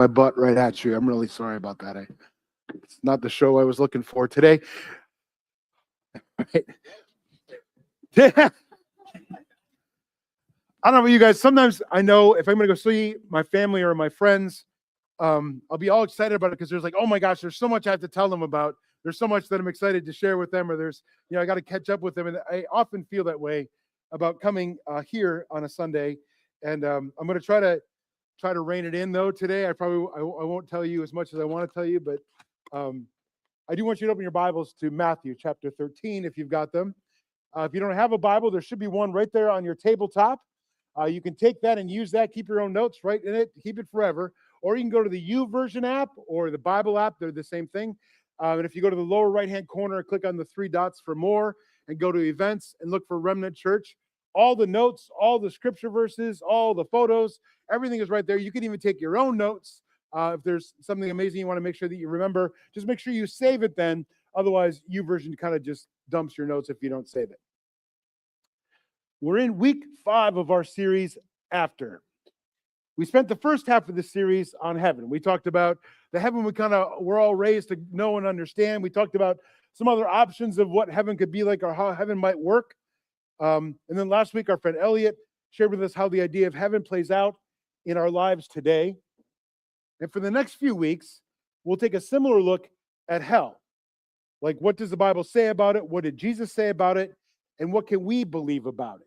my butt right at you. I'm really sorry about that. It's not the show I was looking for today. Right. I don't know about you guys. Sometimes I know if I'm going to go see my family or my friends, I'll be all excited about it because there's like, oh my gosh, there's so much I have to tell them about. There's so much that I'm excited to share with them, or there's, I got to catch up with them. And I often feel that way about coming here on a Sunday. And I'm going to try to rein it in though today. I won't tell you as much as I want to tell you, but I do want you to open your Bibles to Matthew chapter 13 if you've got them. If you don't have a Bible, there should be one right there on your tabletop. You can take that and use that. Keep your own notes right in it. Keep it forever. Or you can go to the YouVersion app or the Bible app. They're the same thing. And if you go to the lower right-hand corner, click on the three dots for more and go to events and look for Remnant Church. All the notes, all the scripture verses, all the photos, everything is right there. You can even take your own notes. If there's something amazing you want to make sure that you remember, just make sure you save it then. Otherwise, YouVersion kind of just dumps your notes if you don't save it. We're in week 5 of our series, After. We spent the first half of the series on heaven. We talked about the heaven we're all raised to know and understand. We talked about some other options of what heaven could be like or how heaven might work. And then last week, our friend Elliot shared with us how the idea of heaven plays out in our lives today. And for the next few weeks, we'll take a similar look at hell. Like, what does the Bible say about it? What did Jesus say about it? And what can we believe about it?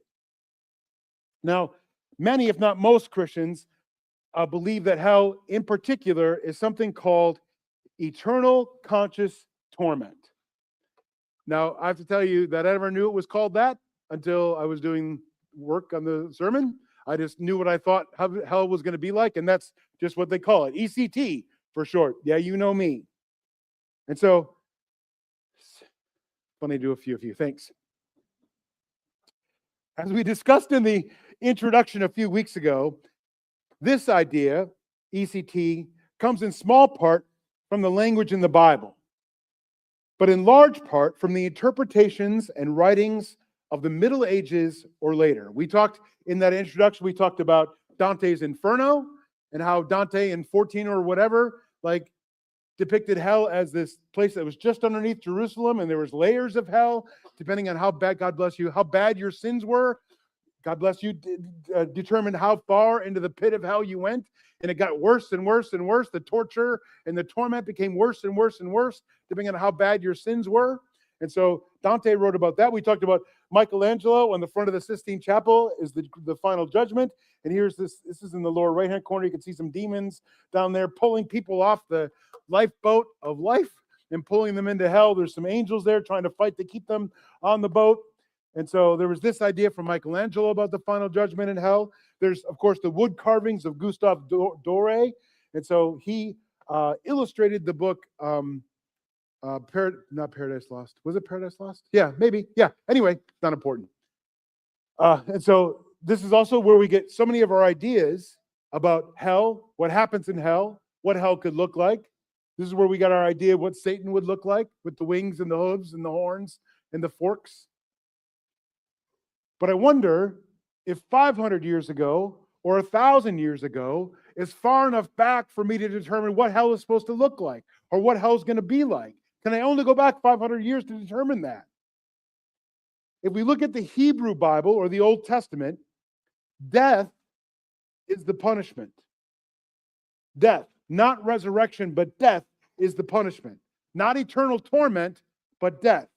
Now, many, if not most Christians, believe that hell in particular is something called eternal conscious torment. Now, I have to tell you that I never knew it was called that until I was doing work on the sermon. I just knew what I thought hell was going to be like, and that's just what they call it. ECT for short. Yeah, you know me. And so, funny to do a few of you. Thanks. As we discussed in the introduction a few weeks ago, this idea, ECT, comes in small part from the language in the Bible, but in large part from the interpretations and writings of the Middle Ages or later. We talked in that introduction, we talked about Dante's Inferno and how Dante in 14 or whatever, depicted hell as this place that was just underneath Jerusalem, and there was layers of hell, depending on how bad, God bless you, how bad your sins were. God bless you, determined how far into the pit of hell you went, and it got worse and worse and worse. The torture and the torment became worse and worse and worse, depending on how bad your sins were. And so Dante wrote about that. We talked about Michelangelo on the front of the Sistine Chapel is the final judgment. And here's this is in the lower right-hand corner. You can see some demons down there pulling people off the lifeboat of life and pulling them into hell. There's some angels there trying to fight to keep them on the boat. And so there was this idea from Michelangelo about the final judgment in hell. There's, of course, the wood carvings of Gustave Doré. And so he illustrated the book, not Paradise Lost. Was it Paradise Lost? Yeah, maybe. Yeah. Anyway, not important. And so this is also where we get so many of our ideas about hell, what happens in hell, what hell could look like. This is where we got our idea of what Satan would look like with the wings and the hooves and the horns and the forks. But I wonder if 500 years ago or 1,000 years ago is far enough back for me to determine what hell is supposed to look like or what hell is going to be like. Can I only go back 500 years to determine that? If we look at the Hebrew Bible or the Old Testament, death is the punishment. Death, not resurrection, but death is the punishment. Not eternal torment, but death.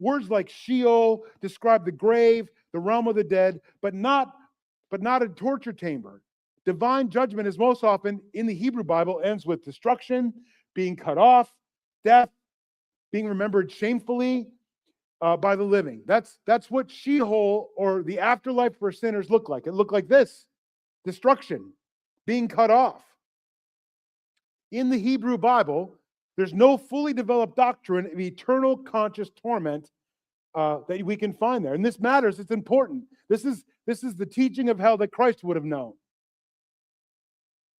Words like Sheol describe the grave, the realm of the dead, but not a torture chamber. Divine judgment is most often in the Hebrew Bible ends with destruction, being cut off, death, being remembered shamefully by the living. That's what Sheol or the afterlife for sinners look like. It looked like this: destruction, being cut off. In the Hebrew Bible, there's no fully developed doctrine of eternal conscious torment that we can find there. And this matters. It's important. This is the teaching of hell that Christ would have known.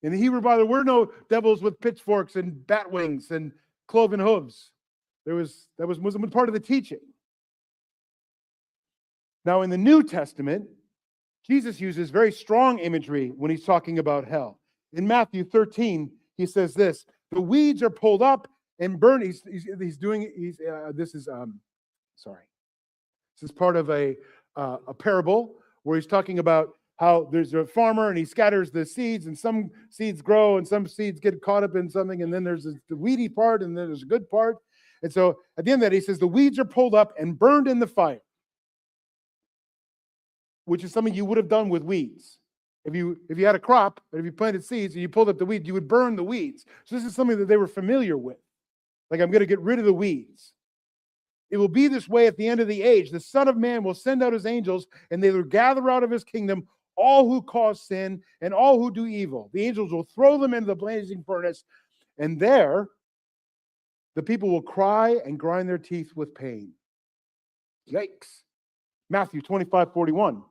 In the Hebrew Bible, there were no devils with pitchforks and bat wings and cloven hooves. That was part of the teaching. Now, in the New Testament, Jesus uses very strong imagery when he's talking about hell. In Matthew 13, he says this: the weeds are pulled up and burned. This is part of a parable where he's talking about how there's a farmer and he scatters the seeds, and some seeds grow and some seeds get caught up in something, and then there's the weedy part and then there's a good part. And so at the end of that, he says the weeds are pulled up and burned in the fire, which is something you would have done with weeds. If you had a crop, and if you planted seeds and you pulled up the weeds, you would burn the weeds. So this is something that they were familiar with. Like, I'm going to get rid of the weeds. It will be this way at the end of the age. The Son of Man will send out his angels, and they will gather out of his kingdom all who cause sin and all who do evil. The angels will throw them into the blazing furnace, and there the people will cry and grind their teeth with pain. Yikes. Matthew 25:41.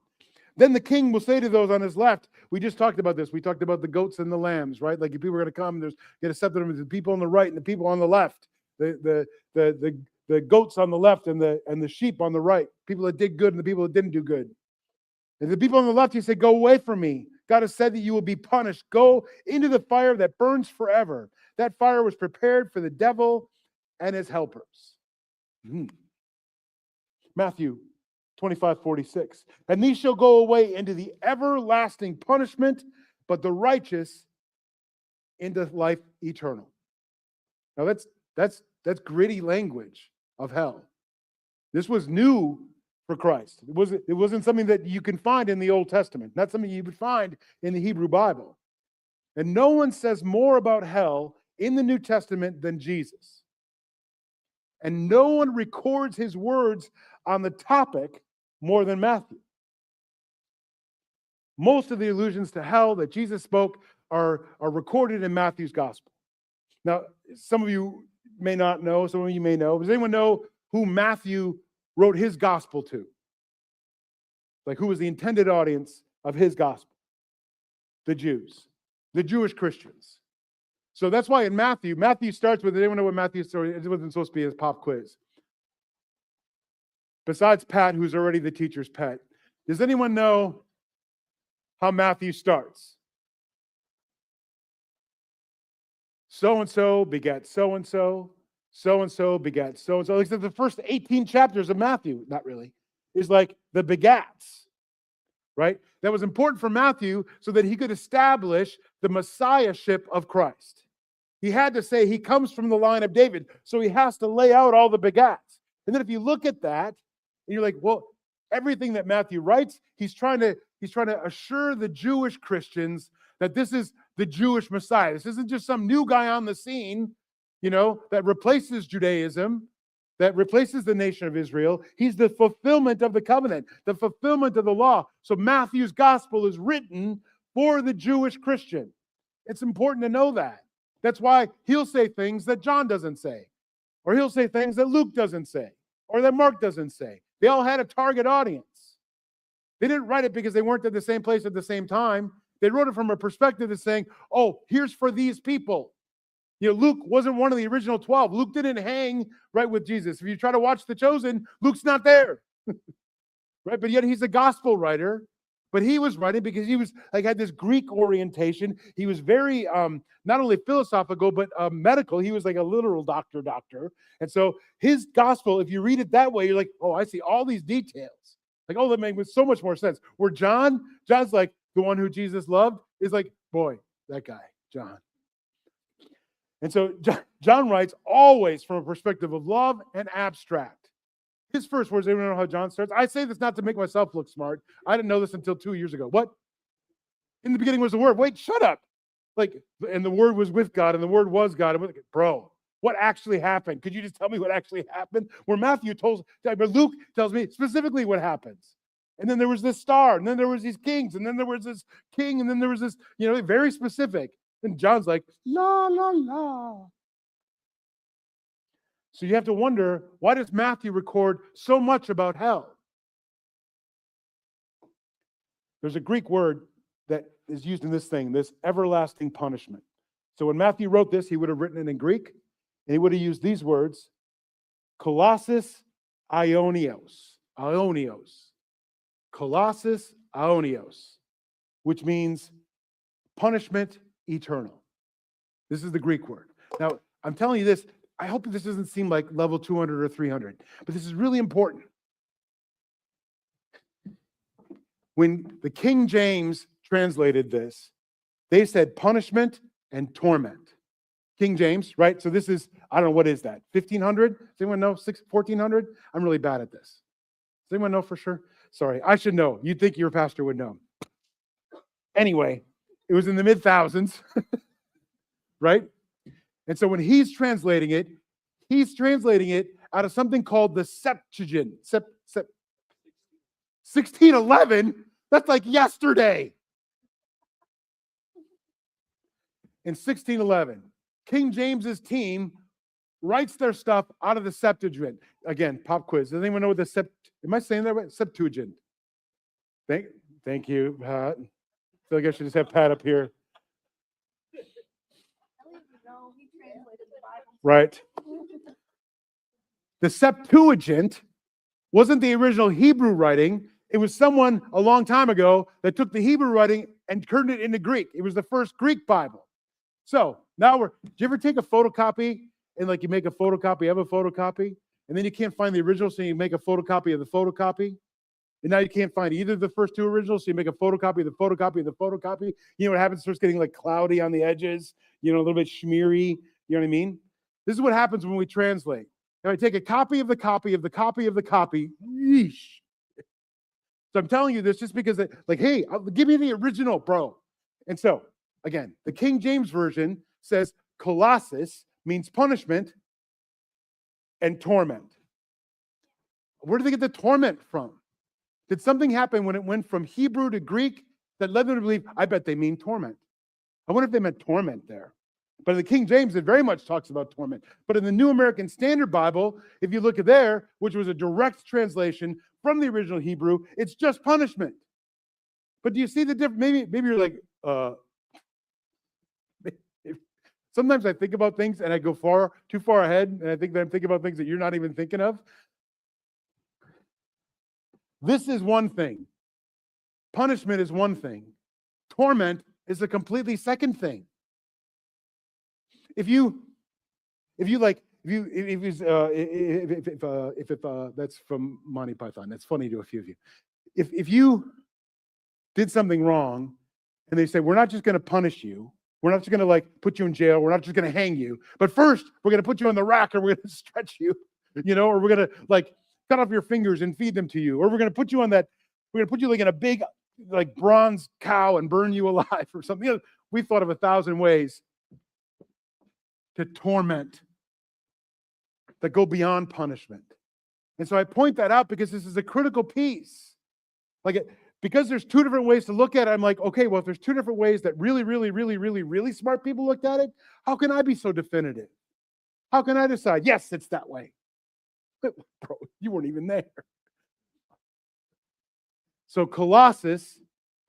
Then the king will say to those on his left, we just talked about this. We talked about the goats and the lambs, right? Like, if people are going to come, there's going to separate them into the people on the right and the people on the left. The goats on the left and the sheep on the right. People that did good and the people that didn't do good. And the people on the left, he said, go away from me. God has said that you will be punished. Go into the fire that burns forever. That fire was prepared for the devil and his helpers. Matthew 25:46. And these shall go away into the everlasting punishment, but the righteous into life eternal. Now that's gritty language of hell. This was new for Christ. It wasn't something that you can find in the Old Testament, not something you would find in the Hebrew Bible. And no one says more about hell in the New Testament than Jesus. And no one records his words on the topic more than Matthew. Most of the allusions to hell that Jesus spoke are recorded in Matthew's gospel. Now, some of you may not know, some of you may know. Does anyone know who Matthew wrote his gospel to? Like, who was the intended audience of his gospel? The Jews, the Jewish Christians. So that's why in Matthew starts with, does anyone know what Matthew's story is? It wasn't supposed to be a pop quiz. Besides Pat, who's already the teacher's pet, does anyone know how Matthew starts? So-and-so begat so-and-so, so-and-so begat so-and-so. Like the first 18 chapters of Matthew, not really, is like the begats, right? That was important for Matthew so that he could establish the messiahship of Christ. He had to say he comes from the line of David, so he has to lay out all the begats. And then if you look at that, and you're like, well, everything that Matthew writes, he's trying to assure the Jewish Christians that this is the Jewish Messiah. This isn't just some new guy on the scene, that replaces Judaism, that replaces the nation of Israel. He's the fulfillment of the covenant, the fulfillment of the law. So Matthew's gospel is written for the Jewish Christian. It's important to know that. That's why he'll say things that John doesn't say, or he'll say things that Luke doesn't say, or that Mark doesn't say. They all had a target audience. They didn't write it because they weren't at the same place at the same time. They wrote it from a perspective of saying, oh, here's for these people. Luke wasn't one of the original 12. Luke didn't hang right with Jesus. If you try to watch The Chosen, Luke's not there. Right? But yet he's a gospel writer. But he was writing because he was had this Greek orientation. He was very not only philosophical, but medical. He was like a literal doctor. And so his gospel, if you read it that way, you're like, oh, I see all these details. Like, oh, that makes so much more sense. Where John's like the one who Jesus loved is like, boy, that guy, John. And so John writes always from a perspective of love and abstract. His first words, anyone know how John starts? I say this not to make myself look smart. I didn't know this until 2 years ago. What? In the beginning was the Word. Wait, shut up. And the Word was with God, and the Word was God. And bro, what actually happened? Could you just tell me what actually happened? Where but Luke tells me specifically what happens. And then there was this star, and then there was these kings, and then there was this king, and then there was this, very specific. And John's like, la, la, la. So you have to wonder, why does Matthew record so much about hell? There's a Greek word that is used in this everlasting punishment. So when Matthew wrote this, he would have written it in Greek, and he would have used these words, kolossus aionios, kolossus aionios, which means punishment eternal. This is the Greek word. Now, I'm telling you this, I hope this doesn't seem like level 200 or 300, but this is really important. When the King James translated this, they said punishment and torment. King James, right? So this is, I don't know, what is that? 1500? Does anyone know? 1400? I'm really bad at this. Does anyone know for sure? Sorry, I should know. You'd think your pastor would know. Anyway, it was in the mid-thousands, right? And so when he's translating it out of something called the Septuagint. 1611? That's like yesterday. In 1611, King James's team writes their stuff out of the Septuagint. Again, pop quiz. Does anyone know what the am I saying that right? Septuagint. Thank you, Pat. I feel like I should just have Pat up here. Right. The Septuagint wasn't the original Hebrew writing. It was someone a long time ago that took the Hebrew writing and turned it into Greek. It was the first Greek Bible. So now do you ever take a photocopy and like you make a photocopy of a photocopy and then you can't find the original, so you make a photocopy of the photocopy? And now you can't find either of the first two originals, so you make a photocopy of the photocopy of the photocopy. You know what happens? It starts getting like cloudy on the edges, a little bit schmeary. You know what I mean? This is what happens when we translate. If I take a copy of the copy of the copy of the copy, yeesh. So I'm telling you this just because, hey, give me the original, bro. And so, again, the King James Version says Colossus means punishment and torment. Where did they get the torment from? Did something happen when it went from Hebrew to Greek that led them to believe, I bet they mean torment? I wonder if they meant torment there. But in the King James, it very much talks about torment. But in the New American Standard Bible, if you look at there, which was a direct translation from the original Hebrew, it's just punishment. But do you see the difference? Maybe you're like, sometimes I think about things and I go too far ahead, and I think that I'm thinking about things that you're not even thinking of. This is one thing. Punishment is one thing. Torment is a completely second thing. If that's from Monty Python. That's funny to a few of you. If you did something wrong and they say, we're not just going to punish you, we're not just going to put you in jail, we're not just going to hang you, but first we're going to put you on the rack, or we're going to stretch you, or we're going to cut off your fingers and feed them to you, or we're going to put you in a big bronze cow and burn you alive or something. We thought of 1,000 ways to torment that go beyond punishment. And so I point that out because this is a critical piece. Because there's two different ways to look at it, I'm like, okay, well, if there's two different ways that really, really, really, really, really smart people looked at it, how can I be so definitive? How can I decide, yes, it's that way? Bro, you weren't even there. So Colossus,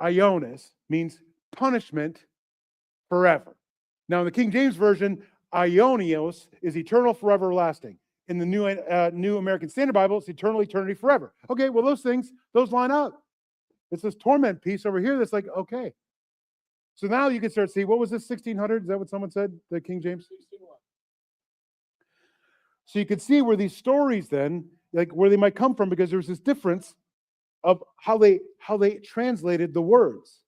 Ionis, means punishment forever. Now in the King James Version, Ionios is eternal, forever, lasting. In the New American Standard Bible, it's eternal, eternity, forever. Okay, well, those line up. It's this torment piece over here that's okay. So now you can start seeing, what was this, 1600? Is that what someone said, the King James? So you could see where these stories then, where they might come from, because there's this difference of how they translated the words.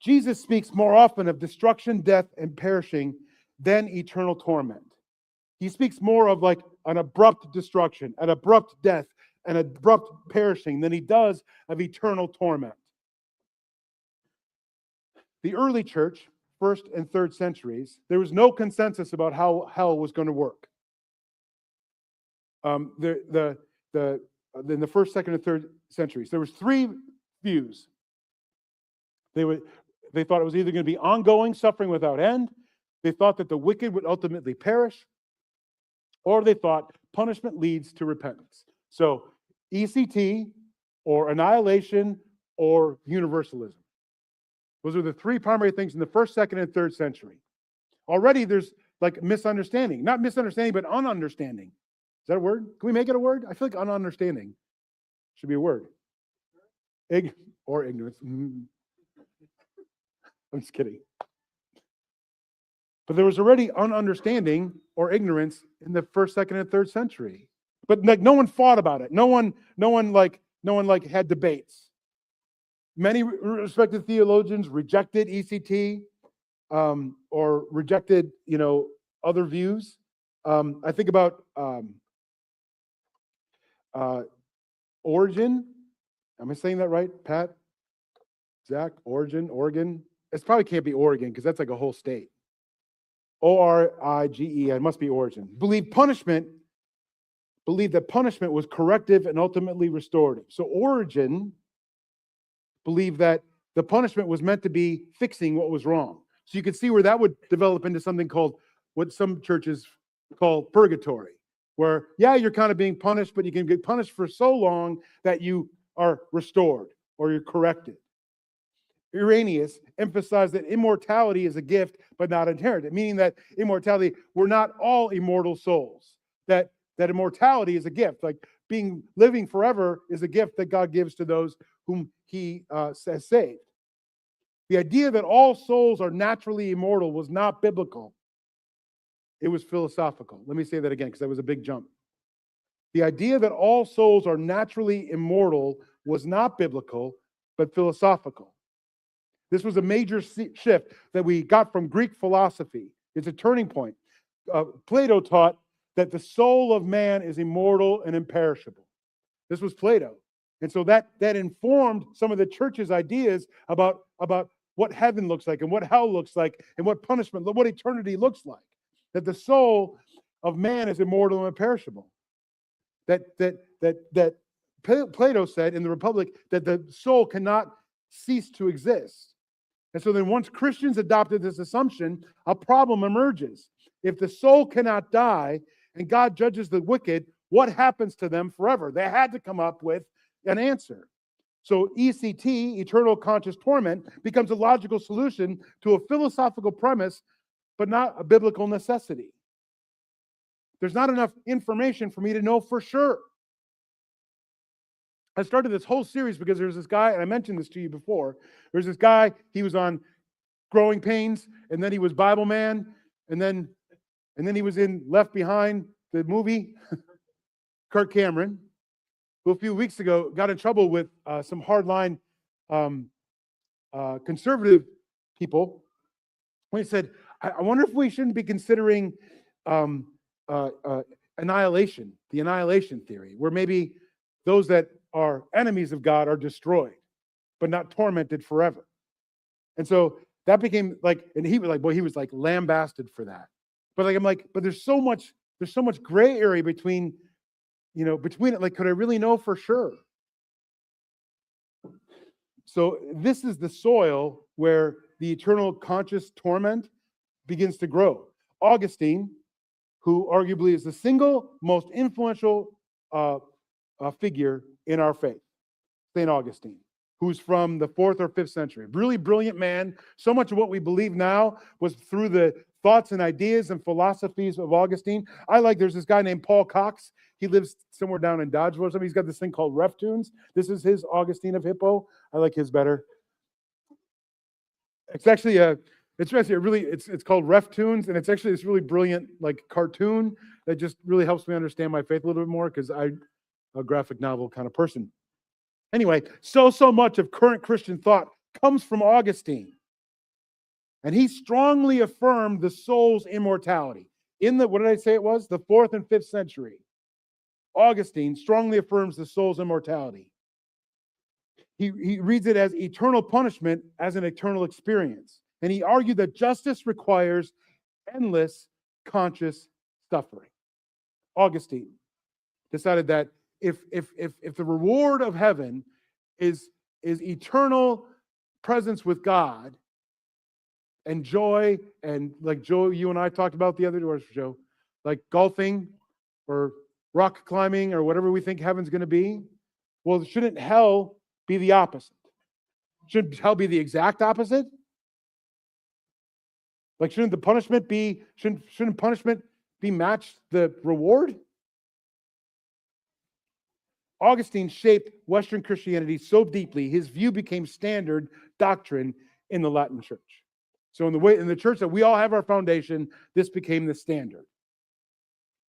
Jesus speaks more often of destruction, death, and perishing than eternal torment. He speaks more of an abrupt destruction, an abrupt death, an abrupt perishing than he does of eternal torment. The early church, 1st and 3rd centuries, there was no consensus about how hell was going to work. In the 1st, 2nd, and 3rd centuries, there was 3 views. They thought it was either going to be ongoing suffering without end, they thought that the wicked would ultimately perish, or they thought punishment leads to repentance. So ECT, or annihilation, or universalism. Those are the 3 primary things in the 1st, 2nd, and 3rd century. Already there's misunderstanding. Not misunderstanding, but ununderstanding. Is that a word? Can we make it a word? I feel like ununderstanding should be a word. Or ignorance. I'm just kidding. But there was already ununderstanding or ignorance in the first, second, and third century. But like no one fought about it. No one had debates. Many respected theologians rejected ECT or rejected, other views. I think about Origen. Am I saying that right, Pat? Zach? Oregon? It probably can't be Oregon because that's like a whole state. Orige. It must be Origin. Believed that punishment was corrective and ultimately restorative. So Origen believed that the punishment was meant to be fixing what was wrong. So you can see where that would develop into something called what some churches call purgatory, where, you're kind of being punished, but you can get punished for so long that you are restored or you're corrected. Irenaeus emphasized that immortality is a gift, but not inherited, meaning that immortality, we're not all immortal souls, that immortality is a gift, like living forever is a gift that God gives to those whom he has saved. The idea that all souls are naturally immortal was not biblical. It was philosophical. Let me say that again, because that was a big jump. The idea that all souls are naturally immortal was not biblical, but philosophical. This was a major shift that we got from Greek philosophy. It's a turning point. Plato taught that the soul of man is immortal and imperishable. This was Plato. And so that informed some of the church's ideas about what heaven looks like and what hell looks like and what punishment, what eternity looks like. That the soul of man is immortal and imperishable. That Plato said in the Republic that the soul cannot cease to exist. And so then once Christians adopted this assumption, a problem emerges. If the soul cannot die and God judges the wicked, what happens to them forever? They had to come up with an answer. So ECT, eternal conscious torment, becomes a logical solution to a philosophical premise, but not a biblical necessity. There's not enough information for me to know for sure. I started this whole series because there's this guy, and I mentioned this to you before. There's this guy, he was on Growing Pains, and then he was Bible Man, and then he was in Left Behind, the movie, Kirk Cameron, who a few weeks ago got in trouble with some hardline conservative people when he said, I wonder if we shouldn't be considering annihilation, the annihilation theory, where maybe those that are enemies of God are destroyed, but not tormented forever. And so that became like, and he was like lambasted for that. But I'm like, but there's so much gray area between it. Like, could I really know for sure? So this is the soil where the eternal conscious torment begins to grow. Augustine, who arguably is the single most influential figure in our faith, St. Augustine, who's from the 4th or 5th century. Really brilliant man. So much of what we believe now was through the thoughts and ideas and philosophies of Augustine. There's this guy named Paul Cox. He lives somewhere down in Dodgeville or something. He's got this thing called Ref Tunes. This is his Augustine of Hippo. I like his better. It's actually it's called Ref Tunes, and it's actually this really brilliant like cartoon that just really helps me understand my faith a little bit more, because I'm a graphic novel kind of person. Anyway, so much of current Christian thought comes from Augustine. And he strongly affirmed the soul's immortality. What did I say it was? The 4th and 5th century. Augustine strongly affirms the soul's immortality. He reads it as eternal punishment as an eternal experience. And he argued that justice requires endless conscious suffering. Augustine decided that if the reward of heaven is eternal presence with God and joy, and like Joe, you and I talked about the other day, Joe, like golfing or rock climbing or whatever we think heaven's going to be, well, shouldn't hell be the opposite? Shouldn't hell be the exact opposite? Like, shouldn't punishment be matched the reward? Augustine shaped Western Christianity so deeply, his view became standard doctrine in the Latin church. So in the church that we all have our foundation, this became the standard.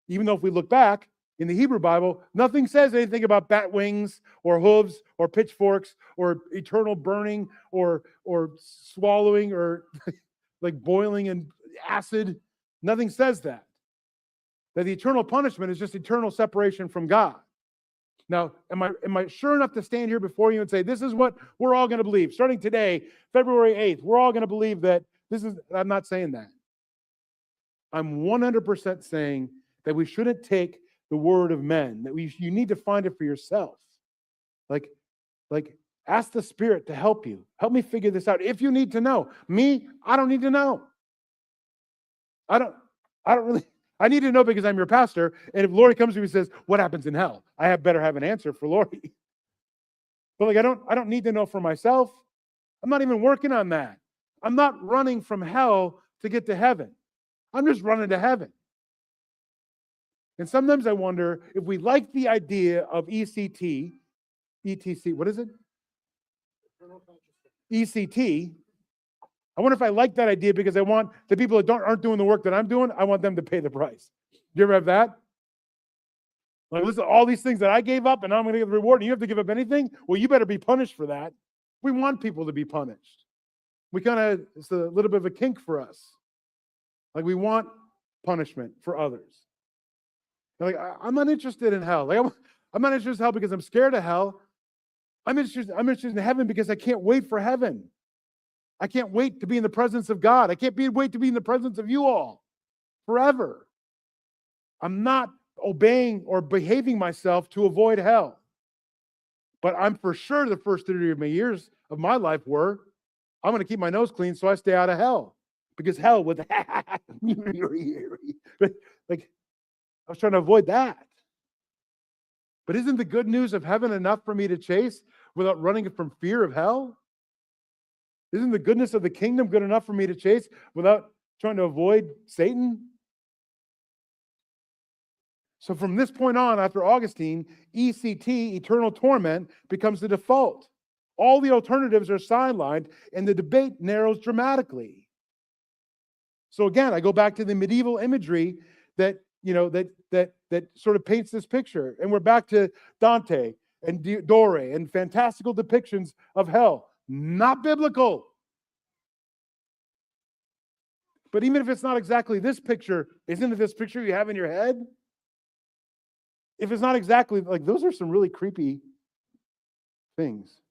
Even though if we look back in the Hebrew Bible, nothing says anything about bat wings or hooves or pitchforks or eternal burning or swallowing or like boiling in acid. Nothing says that. That the eternal punishment is just eternal separation from God. Now, am I sure enough to stand here before you and say, this is what we're all going to believe? Starting today, February 8th, we're all going to believe that this is, I'm not saying that. I'm 100% saying that we shouldn't take the word of men, that you need to find it for yourself. Like ask the Spirit to help you. Help me figure this out. If you need to know. Me, I don't need to know. I don't really, I need to know because I'm your pastor. And if Lori comes to me and says, what happens in hell? I better have an answer for Lori. But like, I don't need to know for myself. I'm not even working on that. I'm not running from hell to get to heaven. I'm just running to heaven. And sometimes I wonder if we like the idea of ECT, what is it? ECT. I wonder if I like that idea because I want the people that aren't doing the work that I'm doing, I want them to pay the price. Do you ever have that? Like, listen, all these things that I gave up and I'm going to get the reward and you have to give up anything? Well, you better be punished for that. We want people to be punished. It's a little bit of a kink for us. Like we want punishment for others. Like, I'm not interested in hell. Like, I'm not interested in hell because I'm scared of hell. I'm interested in heaven because I can't wait for heaven. I can't wait to be in the presence of God. I can't wait to be in the presence of you all forever. I'm not obeying or behaving myself to avoid hell. But I'm for sure the first 30 years of my life were, I'm going to keep my nose clean so I stay out of hell. Because hell would, like, I was trying to avoid that. But isn't the good news of heaven enough for me to chase without running from fear of hell? Isn't the goodness of the kingdom good enough for me to chase without trying to avoid Satan? So from this point on, after Augustine, ECT, eternal torment, becomes the default. All the alternatives are sidelined and the debate narrows dramatically. So again, I go back to the medieval imagery that sort of paints this picture. And we're back to Dante and Dore and fantastical depictions of hell. Not biblical. But even if it's not exactly this picture, isn't it this picture you have in your head? If it's not exactly, like, those are some really creepy things.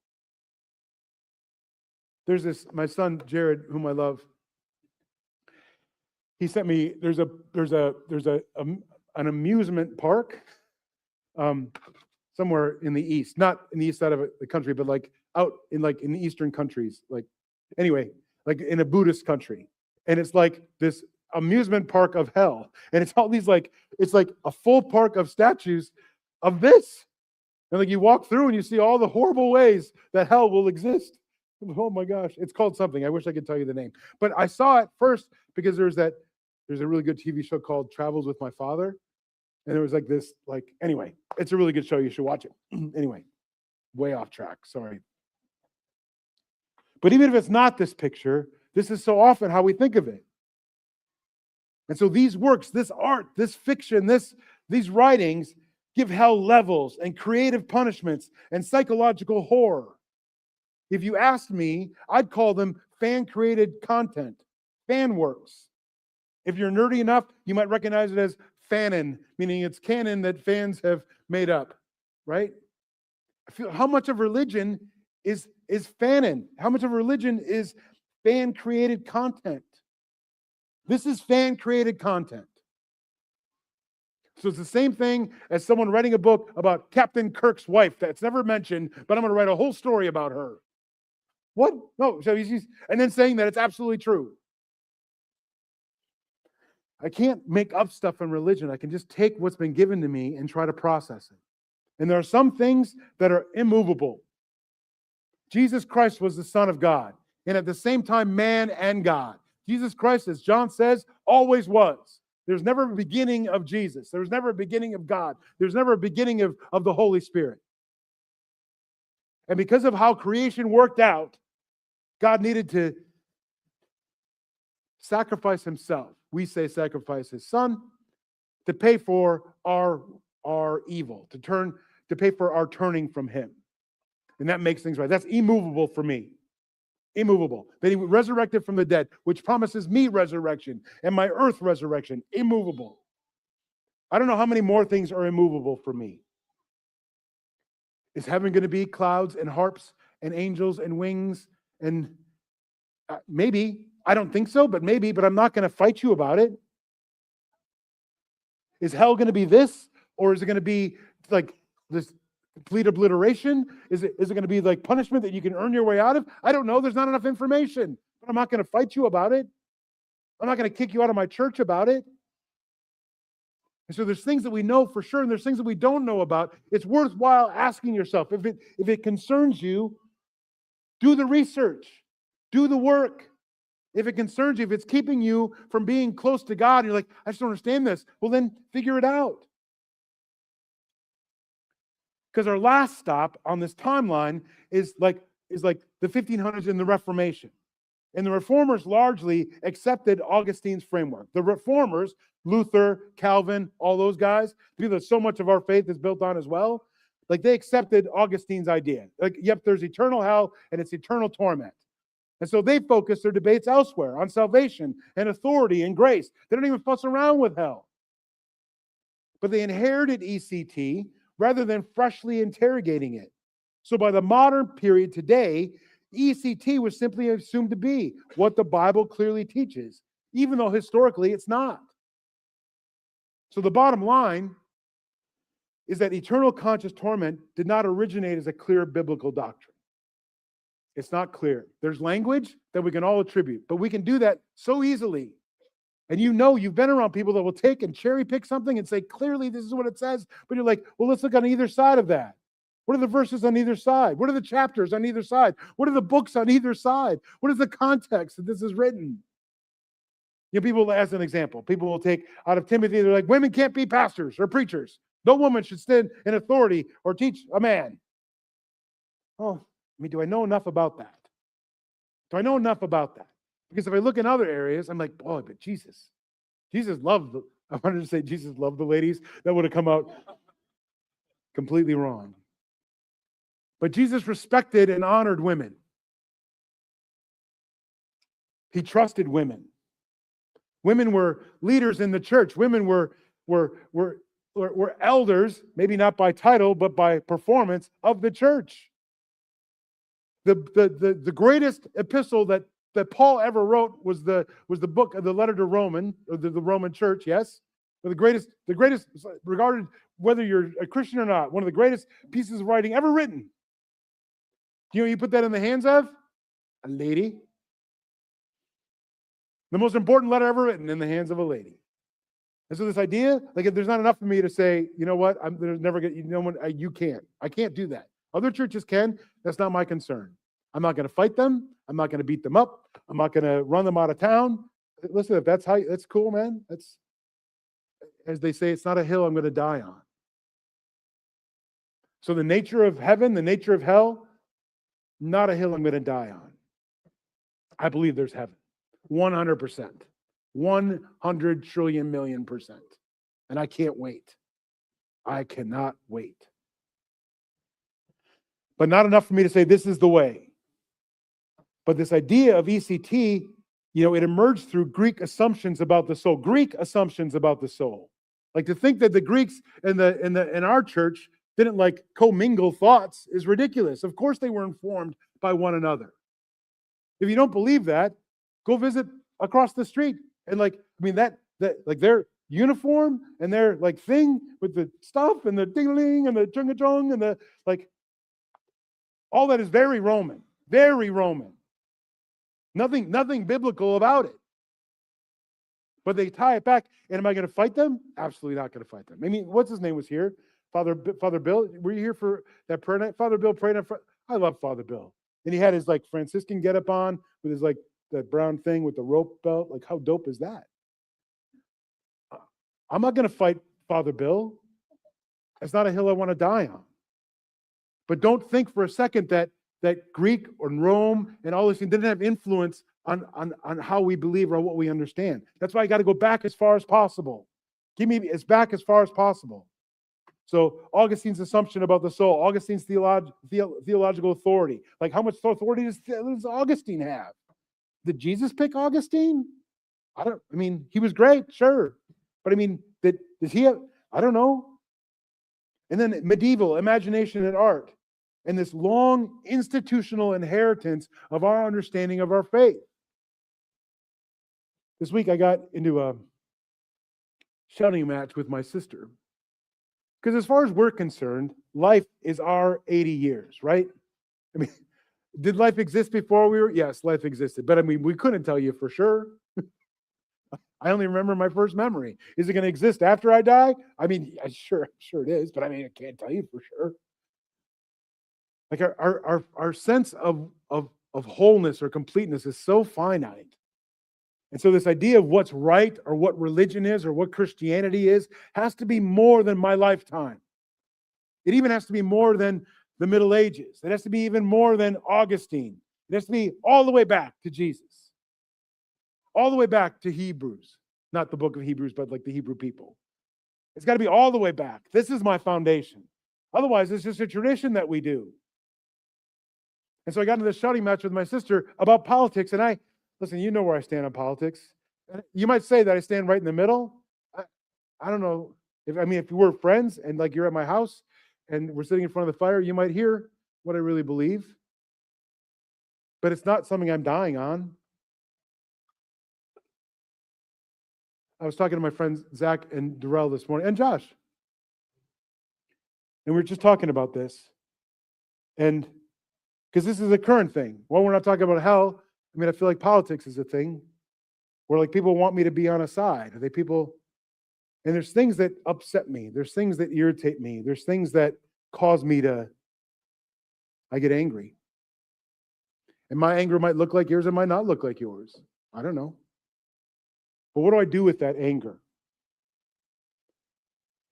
There's my son, Jared, whom I love. He sent me, there's an amusement park somewhere in the east, not in the east side of the country, but like out in the eastern countries, like in a Buddhist country. And it's like this amusement park of hell. And it's all these it's like a full park of statues of this. And like you walk through and you see all the horrible ways that hell will exist. Oh my gosh, it's called something. I wish I could tell you the name. But I saw it first because there's a really good TV show called Travels with My Father. And there was anyway, it's a really good show. You should watch it. Anyway, way off track. Sorry. But even if it's not this picture, this is so often how we think of it. And so these works, this art, this fiction, these writings give hell levels and creative punishments and psychological horror. If you asked me, I'd call them fan-created content, fan works. If you're nerdy enough, you might recognize it as fanon, meaning it's canon that fans have made up, right? How much of religion is fanon? How much of religion is fan-created content? This is fan-created content. So it's the same thing as someone writing a book about Captain Kirk's wife that's never mentioned, but I'm going to write a whole story about her. What? No, so and then saying that it's absolutely true. I can't make up stuff in religion. I can just take what's been given to me and try to process it. And there are some things that are immovable. Jesus Christ was the Son of God, and at the same time, man and God. Jesus Christ, as John says, always was. There's never a beginning of Jesus. There's never a beginning of God. There's never a beginning of the Holy Spirit. And because of how creation worked out, God needed to sacrifice himself. We say sacrifice his son to pay for our evil, to pay for our turning from him. And that makes things right. That's immovable for me. Immovable. That he resurrected from the dead, which promises me resurrection and my earth resurrection. Immovable. I don't know how many more things are immovable for me. Is heaven going to be clouds and harps and angels and wings? And maybe. I don't think so, but maybe. But I'm not going to fight you about it. Is hell going to be this? Or is it going to be like this complete obliteration? Is it going to be like punishment that you can earn your way out of? I don't know. There's not enough information. But I'm not going to fight you about it. I'm not going to kick you out of my church about it. And so there's things that we know for sure, and there's things that we don't know about. It's worthwhile asking yourself, if it concerns you, do the research, do the work. If it concerns you, if it's keeping you from being close to God, and you're like, I just don't understand this, well then figure it out. Because our last stop on this timeline is like the 1500s and the Reformation. And the Reformers largely accepted Augustine's framework. The Reformers, Luther, Calvin, all those guys, because so much of our faith is built on as well, like they accepted Augustine's idea. Like, yep, there's eternal hell and it's eternal torment. And so they focus their debates elsewhere on salvation and authority and grace. They don't even fuss around with hell. But they inherited ECT rather than freshly interrogating it. So by the modern period today, ECT was simply assumed to be what the Bible clearly teaches, even though historically it's not. So the bottom line is that eternal conscious torment did not originate as a clear biblical doctrine. It's not clear. There's language that we can all attribute, but we can do that so easily. And you know, you've been around people that will take and cherry pick something and say, clearly this is what it says, but you're like, well, let's look on either side of that. What are the verses on either side? What are the chapters on either side? What are the books on either side? What is the context that this is written? You know, people, as an example, people will take out of Timothy, they're like, women can't be pastors or preachers. No woman should stand in authority or teach a man. Oh, I mean, do I know enough about that? Do I know enough about that? Because if I look in other areas, I'm like, boy, but Jesus loved I wanted to say Jesus loved the ladies. That would have come out completely wrong. But Jesus respected and honored women. He trusted women. Women were leaders in the church. Women were elders, maybe not by title, but by performance of the church. The greatest epistle that Paul ever wrote was the book of the letter to Roman, or the Roman church, yes? But the greatest regarded, whether you're a Christian or not, one of the greatest pieces of writing ever written. You know, you put that in the hands of a lady. The most important letter ever written in the hands of a lady. And so this idea, like, if there's not enough for me to say, you know what, there's never going to, you know what, you can't. I can't do that. Other churches can. That's not my concern. I'm not going to fight them. I'm not going to beat them up. I'm not going to run them out of town. Listen, if that's that's cool, man. That's, as they say, it's not a hill I'm going to die on. So the nature of heaven, the nature of hell, not a hill I'm going to die on. I believe there's heaven. 100%. 100 trillion million %. And I can't wait. I cannot wait. But not enough for me to say this is the way. But this idea of ECT, you know, it emerged through Greek assumptions about the soul. Greek assumptions about the soul. Like, to think that the Greeks in our church didn't like commingle thoughts is ridiculous. Of course they were informed by one another. If you don't believe that, go visit across the street. And like, I mean, that like their uniform and their like thing with the stuff and the ding-a-ling and the chung-a-chung and the like, all that is very Roman. Very Roman. Nothing biblical about it. But they tie it back. And am I going to fight them? Absolutely not going to fight them. I mean, what's his name was here? Father Bill. Were you here for that prayer night? Father Bill prayed. I love Father Bill. And he had his like Franciscan getup on with his like that brown thing with the rope belt. Like, how dope is that? I'm not going to fight Father Bill. It's not a hill I want to die on. But don't think for a second that that Greek or Rome and all these things didn't have influence on how we believe or what we understand. That's why I got to go back as far as possible. Give me as back as far as possible. So Augustine's assumption about the soul, Augustine's theological authority. Like, how much authority does Augustine have? Did Jesus pick Augustine? I mean, he was great, sure. But I mean, does he have, I don't know. And then medieval imagination and art, and this long institutional inheritance of our understanding of our faith. This week I got into a shouting match with my sister. Because as far as we're concerned, life is our 80 years, right? I mean, did life exist before we were? Yes, life existed. But I mean, we couldn't tell you for sure. I only remember my first memory. Is it going to exist after I die? I mean, sure it is. But I mean, I can't tell you for sure. Like our sense of wholeness or completeness is so finite. And so this idea of what's right or what religion is or what Christianity is has to be more than my lifetime. It even has to be more than the Middle Ages. It has to be even more than Augustine. It has to be all the way back to Jesus. All the way back to Hebrews. Not the book of Hebrews, but like the Hebrew people. It's got to be all the way back. This is my foundation. Otherwise, it's just a tradition that we do. And so I got into this shouting match with my sister about politics, and listen, you know where I stand on politics. You might say that I stand right in the middle. I don't know. If you were friends and like you're at my house and we're sitting in front of the fire, you might hear what I really believe. But it's not something I'm dying on. I was talking to my friends Zach and Darrell this morning, and Josh. And we were just talking about this. And because this is a current thing. Well, we're not talking about hell. I mean, I feel like politics is a thing where like people want me to be on a side. And there's things that upset me. There's things that irritate me. There's things that cause me I get angry. And my anger might look like yours. It might not look like yours. I don't know. But what do I do with that anger?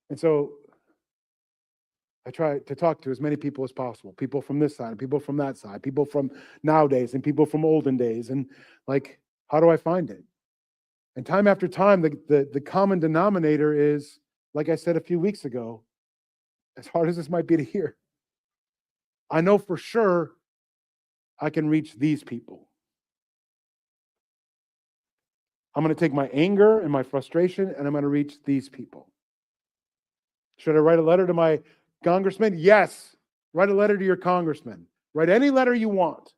And so I try to talk to as many people as possible. People from this side, people from that side, people from nowadays and people from olden days. And like, how do I find it? And time after time, the common denominator is, like I said a few weeks ago, as hard as this might be to hear, I know for sure I can reach these people. I'm going to take my anger and my frustration and I'm going to reach these people. Should I write a letter to my congressman? Yes. Write a letter to your congressman. Write any letter you want.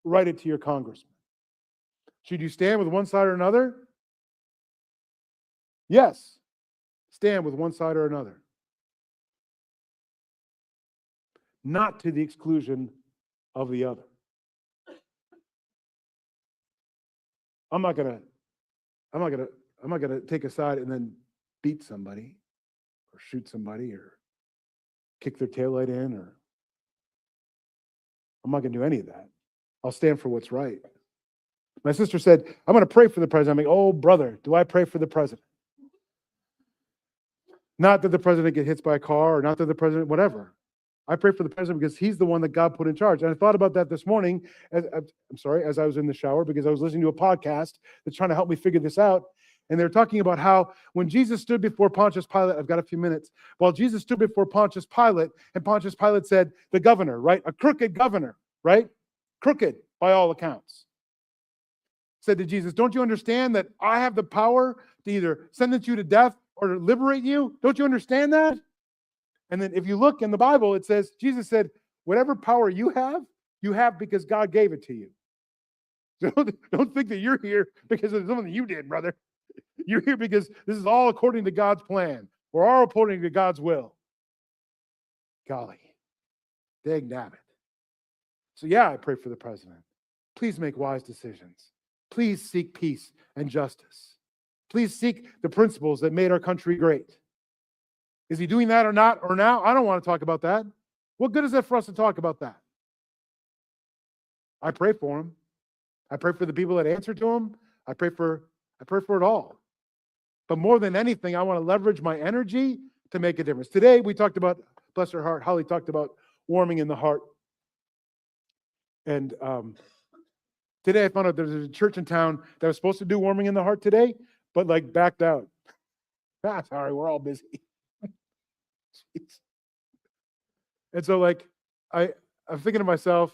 Write it to your congressman. Should you stand with one side or another? Yes. Stand with one side or another. Not to the exclusion of the other. I'm not gonna take a side and then beat somebody or shoot somebody or kick their taillight in, or I'm not going to do any of that. I'll stand for what's right. My sister said, I'm going to pray for the president. I'm like, oh, brother, do I pray for the president? Not that the president get hit by a car or not that the president, whatever. I pray for the president because he's the one that God put in charge. And I thought about that this morning, as I was in the shower, because I was listening to a podcast that's trying to help me figure this out. And they're talking about how when Jesus stood before Pontius Pilate, I've got a few minutes, while Jesus stood before Pontius Pilate, and Pontius Pilate said, the governor, right? A crooked governor, right? Crooked by all accounts. Said to Jesus, don't you understand that I have the power to either sentence you to death or to liberate you? Don't you understand that? And then if you look in the Bible, it says, Jesus said, whatever power you have because God gave it to you. So don't think that you're here because of something you did, brother. You're here because this is all according to God's plan. We're all according to God's will. Golly. Dag nabbit. So yeah, I pray for the president. Please make wise decisions. Please seek peace and justice. Please seek the principles that made our country great. Is he doing that or not or now? I don't want to talk about that. What good is it for us to talk about that? I pray for him. I pray for the people that answer to him. I pray for it all. But more than anything, I want to leverage my energy to make a difference. Today, we talked about, bless her heart, Holly talked about warming in the heart. And today I found out there's a church in town that was supposed to do warming in the heart today, but like backed out. Sorry, we're all busy. Jeez. And so like I'm thinking to myself,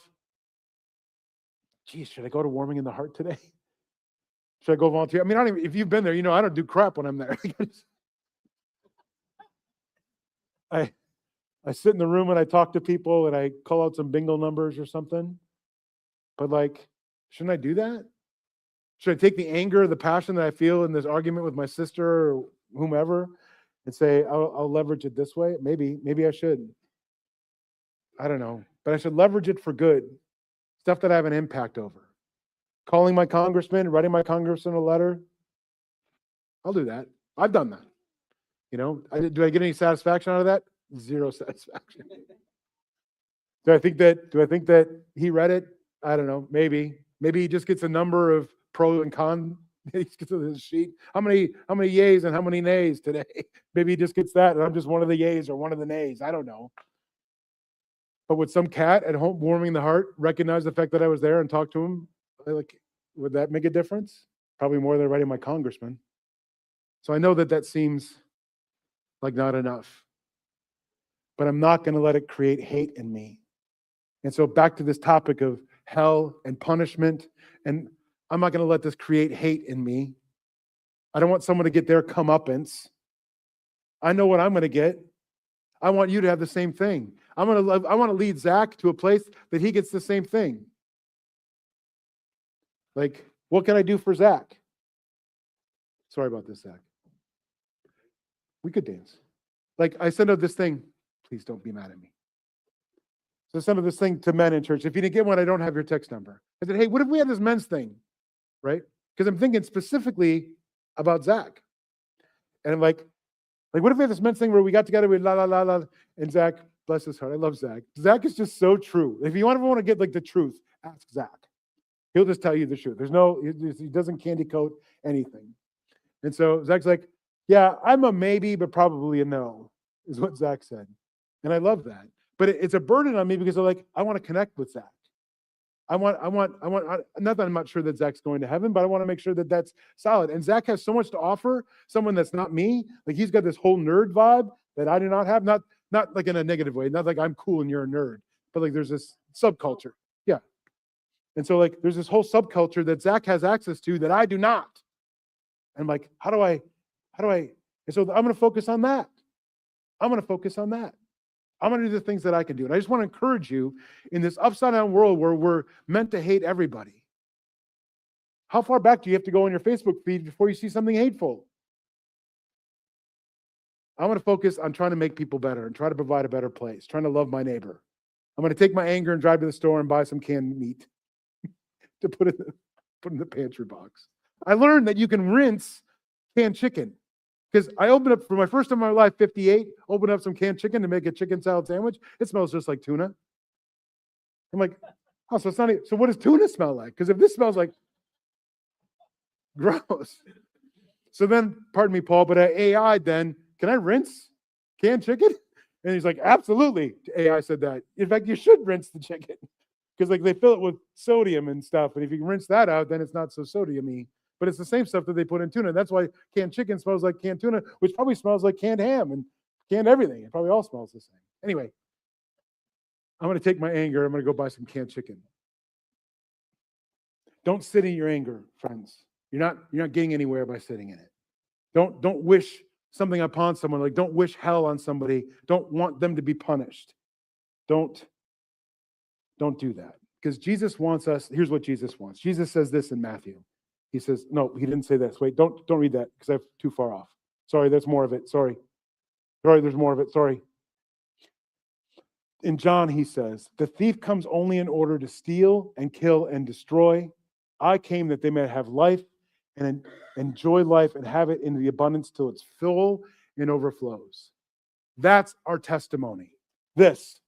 geez, should I go to warming in the heart today? Should I go volunteer? I mean, I don't even, if you've been there, you know I don't do crap when I'm there. I sit in the room and I talk to people and I call out some bingo numbers or something. But like, shouldn't I do that? Should I take the anger, the passion that I feel in this argument with my sister or whomever and say, I'll leverage it this way? Maybe I should. I don't know. But I should leverage it for good. Stuff that I have an impact over. Calling my congressman, writing my congressman a letter. I'll do that. I've done that. You know, do I get any satisfaction out of that? Zero satisfaction. Do I think that he read it? I don't know. Maybe he just gets a number of pro and con. He gets a sheet. How many yays and how many nays today? Maybe he just gets that, and I'm just one of the yays or one of the nays. I don't know. But would some cat at home warming the heart recognize the fact that I was there and talked to him? Like, would that make a difference? Probably more than writing my congressman. So I know that seems like not enough. But I'm not going to let it create hate in me. And so back to this topic of hell and punishment, and I'm not going to let this create hate in me. I don't want someone to get their comeuppance. I know what I'm going to get. I want you to have the same thing. I want to lead Zach to a place that he gets the same thing. Like, what can I do for Zach? Sorry about this, Zach. We could dance. Like, I send out this thing. Please don't be mad at me. So I sent out this thing to men in church. If you didn't get one, I don't have your text number. I said, hey, what if we had this men's thing? Right? Because I'm thinking specifically about Zach. And I'm like, what if we had this men's thing where we got together, we la, la, la, la, and Zach, bless his heart, I love Zach. Zach is just so true. If you ever want to get like the truth, ask Zach. He'll just tell you the truth. He doesn't candy coat anything. And so Zach's like, yeah, I'm a maybe, but probably a no, is what Zach said. And I love that. But it's a burden on me because I'm like, I want to connect with Zach. Not that I'm not sure that Zach's going to heaven, but I want to make sure that that's solid. And Zach has so much to offer, someone that's not me. Like, he's got this whole nerd vibe that I do not have, not like in a negative way, not like I'm cool and you're a nerd, but like there's this subculture. Yeah. And so like there's this whole subculture that Zach has access to that I do not. And I'm like, how do I, and so I'm going to focus on that. I'm going to do the things that I can do. And I just want to encourage you in this upside down world where we're meant to hate everybody. How far back do you have to go on your Facebook feed before you see something hateful? I want to focus on trying to make people better and try to provide a better place, trying to love my neighbor. I'm going to take my anger and drive to the store and buy some canned meat to put in the pantry box. I learned that you can rinse canned chicken. Because I opened up, for my first time in my life, 58, opened up some canned chicken to make a chicken salad sandwich. It smells just like tuna. I'm like, oh, so it's not, so what does tuna smell like? Because if this smells like, gross. So then, pardon me, Paul, but I AI'd then, can I rinse canned chicken? And he's like, absolutely. AI said that. In fact, you should rinse the chicken. Because like they fill it with sodium and stuff. And if you can rinse that out, then it's not so sodium-y. But it's the same stuff that they put in tuna. That's why canned chicken smells like canned tuna, which probably smells like canned ham and canned everything. It probably all smells the same. Anyway, I'm going to take my anger. I'm going to go buy some canned chicken. Don't sit in your anger, friends. You're not getting anywhere by sitting in it. Don't wish something upon someone. Like, don't wish hell on somebody. Don't want them to be punished. Don't do that. Because Jesus wants us. Here's what Jesus wants. Jesus says this in Matthew. He says, no, he didn't say this. Wait, don't read that because I'm too far off. Sorry, there's more of it. Sorry, there's more of it. Sorry. In John, he says, the thief comes only in order to steal and kill and destroy. I came that they may have life and enjoy life and have it in the abundance till it's full and overflows. That's our testimony. This,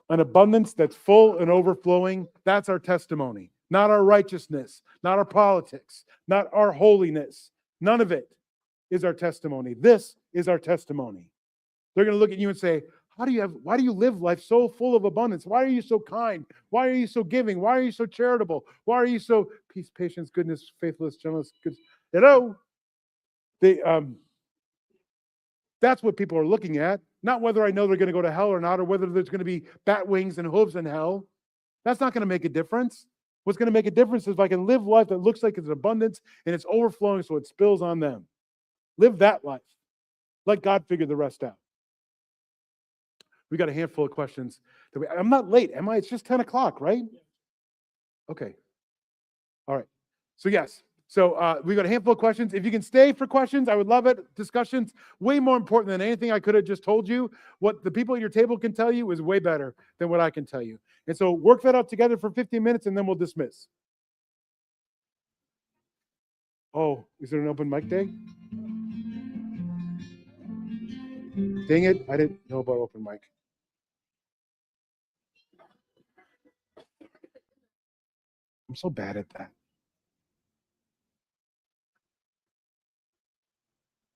an abundance that's full and overflowing, that's our testimony. Not our righteousness, not our politics, not our holiness. None of it is our testimony. This is our testimony. They're going to look at you and say, why do you live life so full of abundance? Why are you so kind? Why are you so giving? Why are you so charitable? Why are you so peace, patience, goodness, faithfulness, gentleness, good? Hello? That's what people are looking at, not whether I know they're going to go to hell or not, or whether there's going to be bat wings and hooves in hell. That's not going to make a difference. What's going to make a difference is if I can live life that looks like it's abundance and it's overflowing so it spills on them. Live that life. Let God figure the rest out. We got a handful of questions. I'm not late, am I? It's just 10 o'clock, right? Okay. All right. So yes. So we got a handful of questions. If you can stay for questions, I would love it. Discussions, way more important than anything I could have just told you. What the people at your table can tell you is way better than what I can tell you. And so work that out together for 15 minutes and then we'll dismiss. Oh, is there an open mic day? Dang it, I didn't know about open mic. I'm so bad at that.